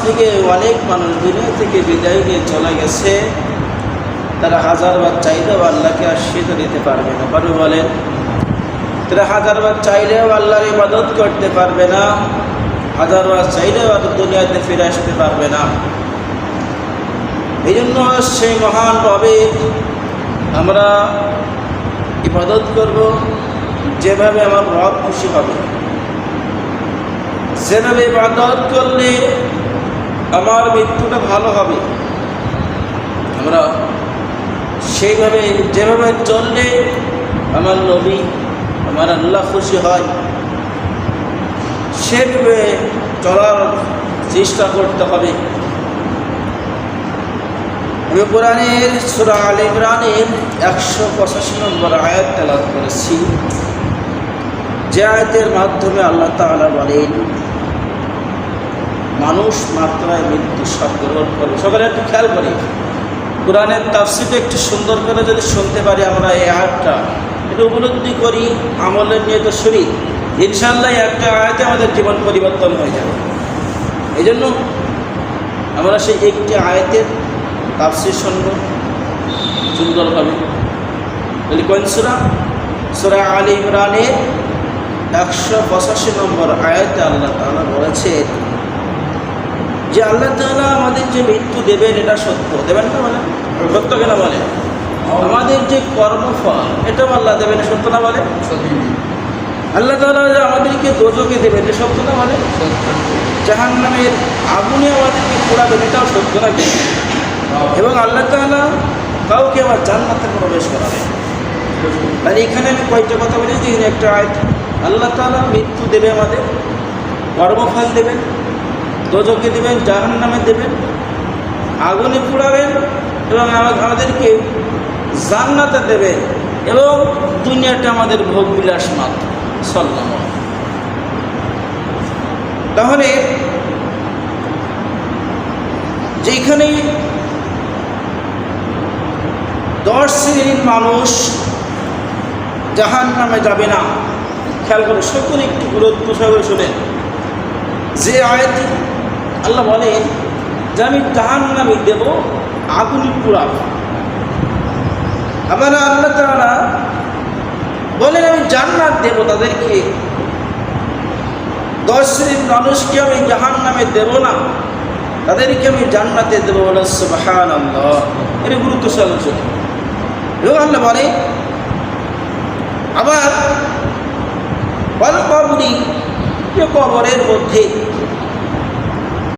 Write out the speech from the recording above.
থেকে অনেক মানুষ দুনিয়া থেকে বিদায় নিয়ে চলে গেছে, তারা হাজারবার চাইলেও আল্লাহকে আশ্রিত দিতে পারবে না। পারবে বলেন? তারা হাজারবার চাইলেও আল্লাহর ইবাদত করতে পারবে না, হাজারবার চাইলেও আর দুনিয়াতে ফিরে আসতে পারবে না। এই জন্য সেই মহান রবে আমরা ইবাদত করব যেভাবে আমার রব খুশি হবে, যেভাবে ইবাদত করলে আমার মৃত্যুটা ভালো হবে, আমরা সেইভাবে যেভাবে চললে আমার নবী আমার আল্লাহ খুশি হয় সেভাবে চলার চেষ্টা করতে হবে। আমি কোরআনের সূরা আল ইমরানের 185 নম্বর আয়াত তেলাওয়াত করেছি, যে আয়াতের মাধ্যমে আল্লাহ তাআলা বলেন মানুষ মাত্রায় মৃত্যু স্বাদ গ্রহণ করবে। সকলে একটু খেয়াল করি, কোরআনের তাফসীরটা একটু সুন্দর করে যদি শুনতে পারি আমরা, এই আয়াতটা একটু উপলব্ধি করি, আমলের নিয়ে তো শুনি, ইনশাআল্লাহ একটা আয়াতে আমাদের জীবন পরিবর্তন হয়ে যাবে। এই জন্য আমরা সেই একটি আয়াতের তাফসীর শুনব সুন্দরভাবে। বলি কোন সূরা? সূরা আল ইমরানের 185 নম্বর আয়াতে আল্লাহ তাআলা বলেছেন যে আল্লাহ তাআলা আমাদের যে মৃত্যু দেবেন এটা সত্য। দেবেন না বলে? সত্য কেন বলে? আমাদের যে কর্মফল এটাও আল্লাহ দেবেন, সত্য না বলে? আল্লাহ তাআলা যে আমাদেরকে দোজখে দেবেন এটা সত্য না বলে? জাহান্নামের আগুনে আমাদেরকে পোড়াবেন এটাও সত্য না? এবং আল্লাহ তাআলা কাউকে আবার জান্নাতে প্রবেশ করাবেন। তাহলে এখানে আমি কয়েকটা কথা বলেছি। একটা আয়াত আল্লাহ তাআলা মৃত্যু দেবে, আমাদের কর্মফল দেবেন, দোজখে দেবেন, জাহান্নামে দেবেন, আগুনে পোড়াবেন এবং আমাদেরকে জান্নাতে দেবেন এবং দুনিয়াটা আমাদের ভোগ বিলাস মাত্র। সাল্লাল্লাহু আলাইহি। তাহলে যেখানে 10 শ্রেণীর মানুষ জাহান্নামে যাবে না, খেয়াল করে সকলে একটু গুরুত্ব সহকারে শোনেন। যে আয়াতে আল্লাহ বলেন যে আমি জাহান্নামে দেব, আগুনে পোড়াবো, আবার আল্লাহ তাআলা বলেন আমি জান্নাত দেব তাদেরকে। 10 শ্রেণীর মানুষকে আমি জাহান্নামে দেব না, তাদেরকে আমি জান্নাতে দেবো। বলে সুবহানাল্লাহ, এর গুরুত্ব সহকারে। এবং আল্লাহ বলে আবার কবরের মধ্যে